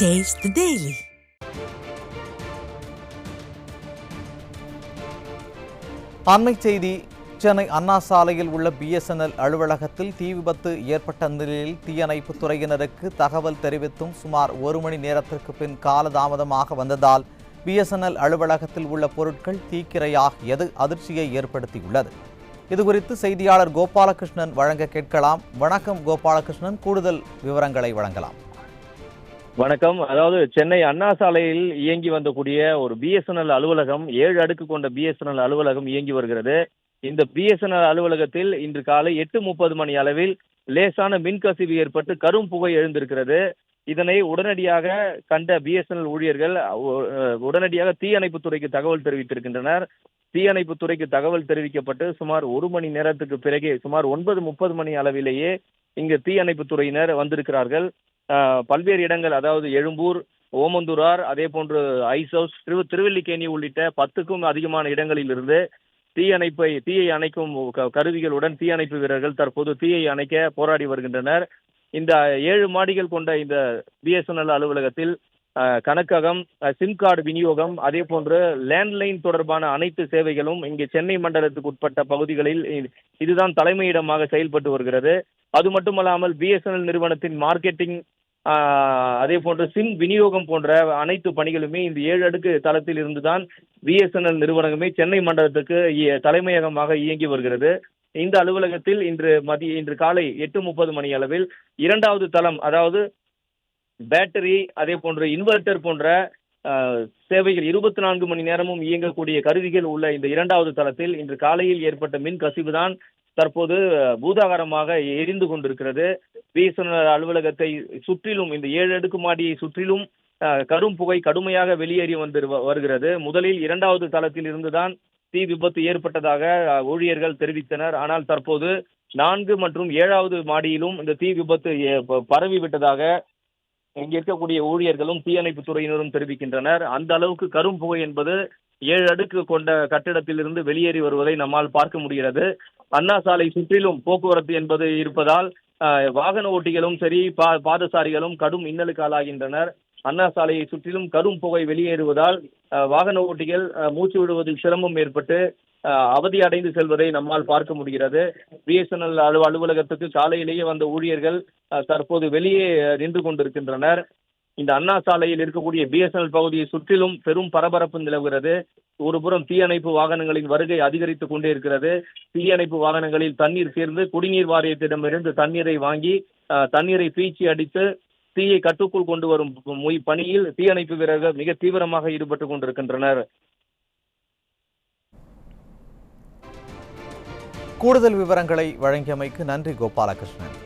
Taste the Daily. அண்மை செய்தி. சென்னை அண்ணா சாலையில் உள்ள பிஎஸ்என்எல் அலுவலகத்தில் தீ விபத்து ஏற்பட்ட நிலையில் தீயணைப்புத் துறையினருக்கு தகவல் தெரிவித்தும் சுமார் 1 மணி நேரத்திற்கு பின் காலதாமதமாக வந்ததால் பிஎஸ்என்எல் அலுவலகத்தில் உள்ள பொருட்கள் தீக்கிரையாகியது அதிர்ச்சியை ஏற்படுத்தியுள்ளது. இதுகுறித்து செய்தியாளர் கோபாலகிருஷ்ணன் வழங்க கேட்கலாம். வணக்கம் கோபாலகிருஷ்ணன், கூடுதல் விவரங்களை வழங்கலாம். வணக்கம். அதாவது சென்னை அண்ணா சாலையில் இயங்கி வந்தக்கூடிய ஒரு பிஎஸ்என்எல் அலுவலகம், 7 அடுக்கு கொண்ட பிஎஸ்என்எல் அலுவலகம் இயங்கி வருகிறது. இந்த பிஎஸ்என்எல் அலுவலகத்தில் இன்று காலை 8:30 மணி அளவில் லேசான மின்கசிவு ஏற்பட்டு கரும் புகை எழுந்திருக்கிறது. இதனை உடனடியாக கண்ட பிஎஸ்என்எல் ஊழியர்கள் உடனடியாக தீயணைப்புத்துறைக்கு தகவல் தெரிவித்திருக்கின்றனர். தீயணைப்புத்துறைக்கு தகவல் தெரிவிக்கப்பட்டு சுமார் 1 மணி நேரத்துக்கு பிறகு சுமார் 9:30 மணி அளவிலேயே இங்கு தீயணைப்புத்துறையினர் வந்திருக்கிறார்கள். பல்வேறு இடங்கள், அதாவது எழும்பூர், ஓமந்தூரார், அதே போன்று ஐஸ் ஹவுஸ், திருவல்லிக்கேணி உள்ளிட்ட 10க்கும் அதிகமான இடங்களில் இருந்து தீயை அணைக்கும் கருவிகளுடன் தீயணைப்பு வீரர்கள் தற்போது தீயை அணைக்க போராடி வருகின்றனர். இந்த 7 மாடிகள் கொண்ட இந்த பிஎஸ்என்எல் அலுவலகத்தில் கணக்ககம், சிம் கார்டு விநியோகம், அதே போன்று லேண்ட்லைன் தொடர்பான அனைத்து சேவைகளும் இங்கே சென்னை மண்டலத்துக்கு உட்பட்ட பகுதிகளில் இதுதான் தலைமையிடமாக செயல்பட்டு வருகிறது. அது மட்டுமல்லாமல் பிஎஸ்என்எல் நிறுவனத்தின் மார்க்கெட்டிங், அதே போன்று சிம் விநியோகம் போன்ற அனைத்து பணிகளுமே இந்த 7 அடுக்கு தளத்தில் இருந்துதான் பிஎஸ்என்எல் நிறுவனமே சென்னை மண்டலத்துக்கு தலைமையகமாக இயங்கி வருகிறது. இந்த அலுவலகத்தில் இன்று காலை 8:30 மணி அளவில் 2வது தளம், அதாவது பேட்டரி, அதே போன்று இன்வெர்டர் போன்ற சேவைகள் 24 மணி நேரமும் இயங்கக்கூடிய கருவிகள் உள்ள இந்த 2வது தளத்தில் இன்று காலையில் ஏற்பட்ட மின் கசிவு தான் தற்போது பூதாகரமாக எரிந்து கொண்டிருக்கிறது. பிஎஸ்என்எல் அலுவலகத்தை சுற்றிலும், இந்த 7 அடுக்கு மாடியை சுற்றிலும் கரும் புகை கடுமையாக வெளியேறி வருகிறது. முதலில் 2வது தளத்தில் இருந்துதான் தீ விபத்து ஏற்பட்டதாக ஊழியர்கள் தெரிவித்தனர். ஆனால் தற்போது 4 மற்றும் 7வது மாடியிலும் இந்த தீ விபத்து பரவிவிட்டதாக இங்கே இருக்கக்கூடிய ஊழியர்களும் தீயணைப்பு துறையினரும் தெரிவிக்கின்றனர். அந்த அளவுக்கு கரும் புகை என்பது 7 அடுக்கு கொண்ட கட்டிடத்திலிருந்து வெளியேறி வருவதை நம்மால் பார்க்க முடிகிறது. அண்ணா சாலை சுற்றிலும் போக்குவரத்து என்பது இருப்பதால் வாகன ஓட்டிகளும் சரி, பாதசாரிகளும் கடும் இன்னலுக்கு ஆளாகின்றனர். அண்ணா சாலையை சுற்றிலும் கரும் புகை வெளியேறுவதால் வாகன ஓட்டிகள் மூச்சு விடுவதில் சிரமம் ஏற்பட்டு அவதி அடைந்து செல்வதை நம்மால் பார்க்க முடிகிறது. பிஎஸ்என்எல் அலுவலகத்துக்கு காலையிலேயே வந்த ஊழியர்கள் தற்போது வெளியே நின்று கொண்டிருக்கின்றனர். இந்த அண்ணா சாலையில் இருக்கக்கூடிய பிஎஸ்என்எல் பகுதியை சுற்றிலும் பெரும் பரபரப்பு நிலவுகிறது. ஒருபுறம் தீயணைப்பு வாகனங்களின் வருகை அதிகரித்துக் கொண்டே இருக்கிறது. தீயணைப்பு வாகனங்களில் தண்ணீர் சேர்ந்து குடிநீர் வாரியத்திடமிருந்து தண்ணீரை வாங்கி தண்ணீரை பீச்சி அடித்து தீயை கட்டுக்குள் கொண்டு வரும் பணியில் தீயணைப்பு வீரர்கள் மிக தீவிரமாக ஈடுபட்டு கொண்டிருக்கின்றனர். கூடுதல் விவரங்களை வழங்கியமைக்கு நன்றி கோபாலகிருஷ்ணன்.